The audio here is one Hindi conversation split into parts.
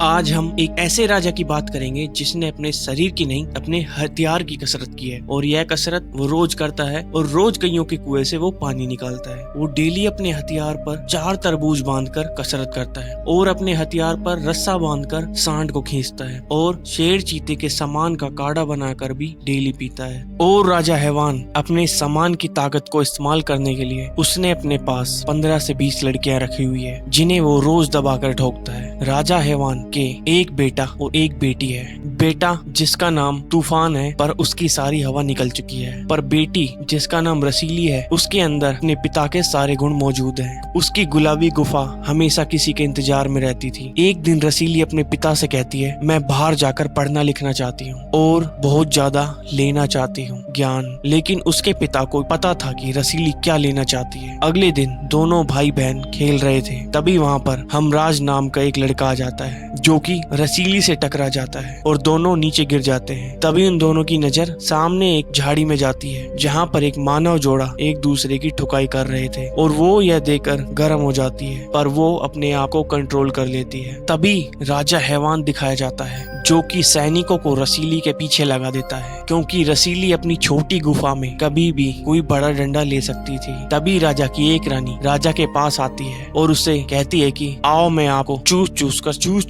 आज हम एक ऐसे राजा की बात करेंगे जिसने अपने शरीर की नहीं अपने हथियार की कसरत की है। और यह कसरत वो रोज करता है और रोज कईयों के कुएं से वो पानी निकालता है। वो डेली अपने हथियार पर 4 तरबूज बांधकर कसरत करता है और अपने हथियार पर रस्सा बांधकर सांड को खींचता है और शेर चीते के सामान का काढ़ा बनाकर भी डेली पीता है। और राजा हैवान अपने सामान की ताकत को इस्तेमाल करने के लिए उसने अपने पास 15 से 20 लड़कियां रखी हुई है जिन्हें वो रोज दबाकर ठोकता है। राजा हैवान के एक बेटा और एक बेटी है। बेटा जिसका नाम तूफान है पर उसकी सारी हवा निकल चुकी है, पर बेटी जिसका नाम रसीली है उसके अंदर अपने पिता के सारे गुण मौजूद हैं। उसकी गुलाबी गुफा हमेशा किसी के इंतजार में रहती थी। एक दिन रसीली अपने पिता से कहती है, मैं बाहर जाकर पढ़ना लिखना चाहती हूँ और बहुत ज्यादा लेना चाहती हूँ ज्ञान। लेकिन उसके पिता को पता था कि रसीली क्या लेना चाहती है। अगले दिन दोनों भाई बहन खेल रहे थे, तभी वहाँ पर हमराज नाम का एक लड़का आ जाता है जो कि रसीली से टकरा जाता है और दोनों नीचे गिर जाते हैं। तभी उन दोनों की नजर सामने एक झाड़ी में जाती है जहाँ पर एक मानव जोड़ा एक दूसरे की ठुकाई कर रहे थे और वो यह देखकर गर्म हो जाती है, पर वो अपने आप को कंट्रोल कर लेती है। तभी राजा हैवान दिखाया जाता है जो कि सैनिकों को रसीली के पीछे लगा देता है, क्योंकि रसीली अपनी छोटी गुफा में कभी भी कोई बड़ा डंडा ले सकती थी। तभी राजा की एक रानी राजा के पास आती है और उसे कहती है कि आओ मैं आपको चूस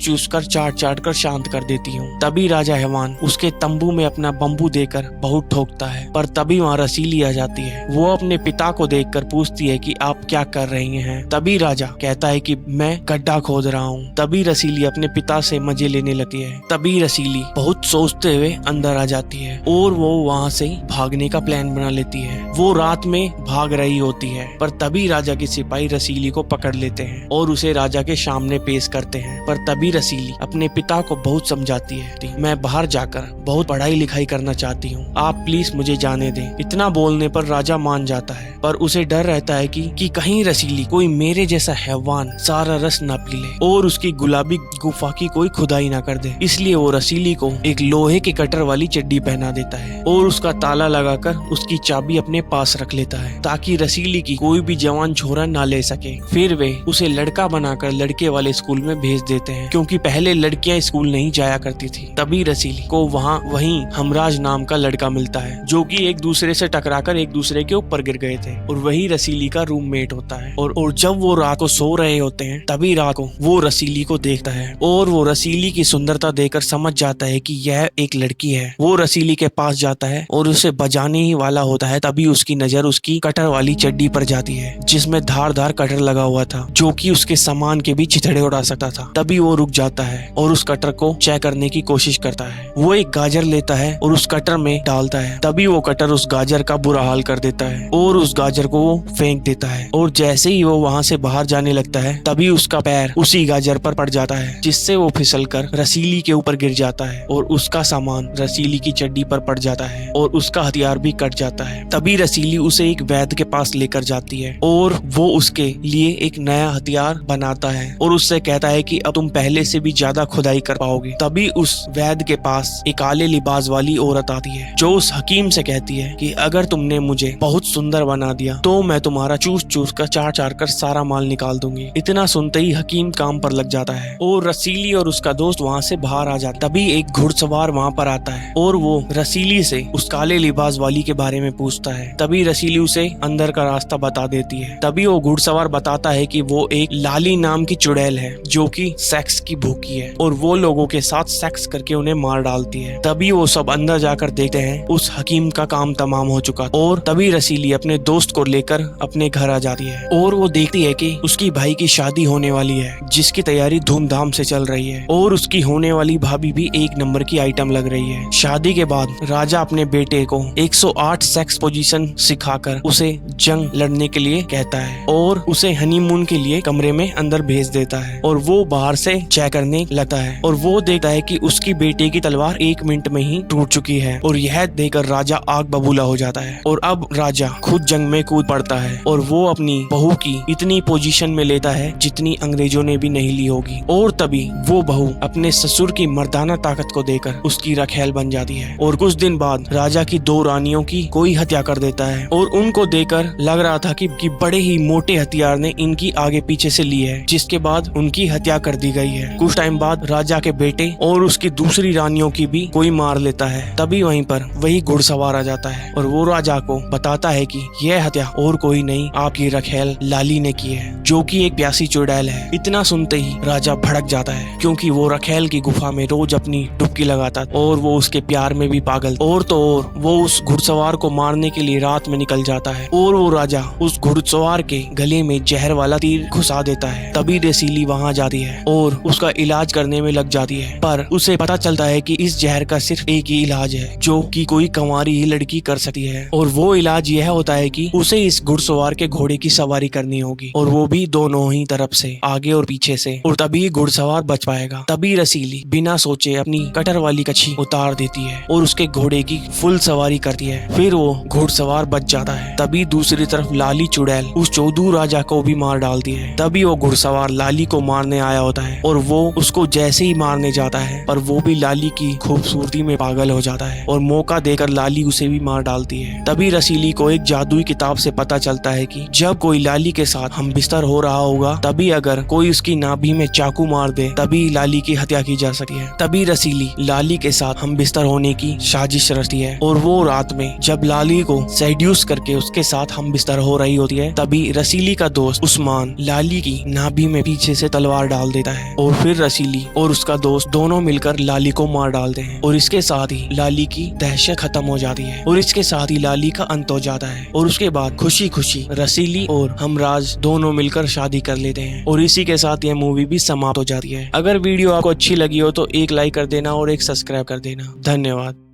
चूस कर चाट कर शांत कर देती हूँ। तभी राजा हैवान उसके तंबू में अपना बम्बू देकर बहुत ठोकता है, पर तभी वहाँ रसीली आ जाती है। वो अपने पिता को देखकर पूछती है कि आप क्या कर रही हैं। तभी राजा कहता है कि मैं गड्ढा खोद रहा हूँ। तभी रसीली अपने पिता से मजे लेने लगती है। तभी रसीली बहुत सोचते हुए अंदर आ जाती है और वो वहाँ से भागने का प्लान बना लेती है। वो रात में भाग रही होती है, पर तभी राजा के सिपाही रसीली को पकड़ लेते हैं और उसे राजा के सामने पेश करते हैं। पर तभी रसीली अपने पिता को बहुत समझाती है, मैं बाहर जाकर बहुत पढ़ाई लिखाई करना चाहती हूँ, आप प्लीज मुझे जाने दें। इतना बोलने पर राजा मान जाता है, पर उसे डर रहता है कि कहीं रसीली कोई मेरे जैसा हैवान सारा रस ना पी ले और उसकी गुलाबी गुफा की कोई खुदाई ना कर दे। इसलिए वो रसीली को एक लोहे के कटर वाली चड्डी पहना देता है और उसका ताला लगाकर उसकी चाबी अपने पास रख लेता है ताकि रसीली की कोई भी जवान छोरा ना ले सके। फिर वे उसे लड़का बनाकर लड़के वाले स्कूल में भेज देते हैं, क्योंकि पहले लड़कियां स्कूल नहीं जाया करती थी। तभी रसीली को वहीं हमराज नाम का लड़का मिलता है जो कि एक दूसरे से टकराकर एक दूसरे के ऊपर गिर गए थे और वही रसीली का रूममेट होता है। और जब वो रात को सो रहे होते हैं तभी रात को वो रसीली को देखता है और वो रसीली की सुंदरता देखकर समझ जाता है कि यह एक लड़की है। वो रसीली के पास जाता है और उसे बजाने ही वाला होता है, तभी उसकी नजर उसकी कटर वाली चड्डी पर जाती है जिसमें धारदार कटर लगा हुआ था जो कि उसके सामान के भी चिथड़े उड़ा सकता था। तभी वो रुक जाता है और उस कटर को चेक करने की कोशिश करता है। वो एक गाजर लेता है और उस कटर में डालता है। तभी वो कटर उस गाजर का बुरा हाल कर देता है और उस गाजर को वो फेंक देता है। और जैसे ही वो वहाँ से बाहर जाने लगता है तभी उसका पैर उसी गाजर पर पड़ जाता है, जिससे वो फिसलकर रसीली के ऊपर गिर जाता है और उसका सामान रसीली की चड्डी पर पड़ जाता है और उसका हथियार भी कट जाता है। तभी रसीली उसे एक वैद्य के पास लेकर जाती है और वो उसके लिए एक नया हथियार बनाता है और उससे कहता है कि अब तुम पहले से भी ज्यादा खुदाई कर पाओगे। तभी उस वैद्य के पास एक काले लिबास वाली औरत आती है जो उस हकीम से कहती है कि अगर तुमने मुझे बहुत सुंदर बना दिया तो मैं तुम्हारा चूस कर चाट कर सारा माल निकाल दूंगी। इतना सुनते ही हकीम काम पर लग जाता है और रसीली और उसका दोस्त वहाँ से बाहर आ जाता। तभी एक घुड़सवार वहाँ पर आता है और वो रसीली से उस काले लिबास वाली के बारे में पूछता है। तभी रसीली उसे अंदर का रास्ता बता देती है। तभी वो घुड़सवार बताता है कि वो एक लाली नाम की चुड़ैल है जो कि सेक्स की भूखी है और वो लोगों के साथ सेक्स करके उन्हें मार डालती है। तभी वो सब अंदर जाकर देखते हैं उस हकीम का काम तमाम हो चुका और तभी रसीली अपने दोस्त को लेकर अपने घर आ जाती है और वो देखती है कि उसकी भाई की शादी होने वाली है जिसकी तैयारी धूमधाम से चल रही है और उसकी होने वाली भाभी भी एक नंबर की आइटम लग रही है। शादी के बाद राजा अपने बेटे को 108 सेक्स पोजीशन सिखाकर उसे जंग लड़ने के लिए कहता है और उसे हनीमून के लिए कमरे में अंदर भेज देता है और वो बाहर से चेक करने लगता है और वो देखता है कि उसकी बेटे की तलवार 1 मिनट में ही टूट चुकी है और यह देखकर राजा आग बबूला हो जाता है और अब राजा खुद जंग में कूद पड़ता है और वो अपनी बहू की इतनी पोजीशन में लेता है जितनी अंग्रेजों ने भी नहीं ली होगी। और तभी वो बहू अपने ससुर की मर्दाना ताकत को देकर उसकी रखेल बन जाती है और कुछ दिन बाद राजा की 2 रानियों की कोई हत्या कर देता है और उनको देखकर लग रहा था कि बड़े ही मोटे हथियार ने इनकी आगे पीछे से ली है, जिसके बाद उनकी हत्या कर दी गई है। कुछ टाइम बाद राजा के बेटे और उसकी दूसरी रानियों की भी कोई मार लेता है। तभी वहीं पर वही घुड़सवार आ जाता है और वो राजा को बताता है कि यह हत्या और कोई नहीं, आपकी रखेल लाली ने की है, जो कि एक प्यासी चुड़ैल है। इतना सुनते ही राजा भड़क जाता है, क्योंकि वो रखेल की गुफा में रोज अपनी डुबकी लगाता और वो उसके प्यार में भी पागल। और तो और वो उस घुड़सवार को मारने के लिए रात में निकल जाता है और वो राजा उस घुड़सवार के गले में जहर वाला तीर घुसा देता है। तभी रसीली वहाँ जाती है और उसका इलाज करने में लग जाती है, पर उसे पता चलता है कि इस जहर का सिर्फ एक ही इलाज है, जो कि कोई कंवारी ही लड़की कर सकती है। और वो इलाज यह होता है कि उसे इस घुड़सवार के घोड़े की सवारी करनी होगी, और वो भी दोनों ही तरफ से, आगे और पीछे से, और तभी घुड़सवार बच पाएगा। तभी रसीली बिना सोचे अपनी कटर वाली कच्छी उतार देती है और उसके घोड़े की फुल सवारी करती है। फिर वो घुड़सवार बच जाता है। तभी दूसरी तरफ लाली चुड़ैल उस चौधू राजा को भी मार डालती है। तभी वो घुड़सवार लाली को मारने आया होता है और वो उसको जैसे ही मारने जाता है, पर वो भी लाली की खूबसूरती में पागल हो जाता है और मौका देकर लाली उसे भी मार डालती है। तभी रसीली को एक जादुई किताब से पता चलता है कि जब कोई लाली के साथ हम बिस्तर हो रहा होगा, तभी अगर कोई उसकी नाभि में चाकू मार दे, तभी लाली की हत्या की जा सकती है। तभी रसीली लाली के साथ हम बिस्तर होने की साजिश रचती है और वो रात में जब लाली को सेड्यूस करके उसके साथ हम बिस्तर हो रही होती है, तभी रसीली का दोस्त उस्मान लाली की नाभि में पीछे से तलवार डाल देता है और फिर रसीली और उसका दोस्त दोनों मिलकर लाली को मार डालते हैं और इसके साथ ही लाली की दहशत खत्म हो जाती है और इसके साथ ही लाली का अंत हो जाता है। और उसके बाद खुशी खुशी रसीली और हमराज दोनों मिलकर शादी कर लेते हैं और इसी के साथ यह मूवी भी समाप्त हो जाती है। अगर वीडियो आपको अच्छी लगी हो तो एक लाइक कर देना और एक सब्सक्राइब कर देना। धन्यवाद।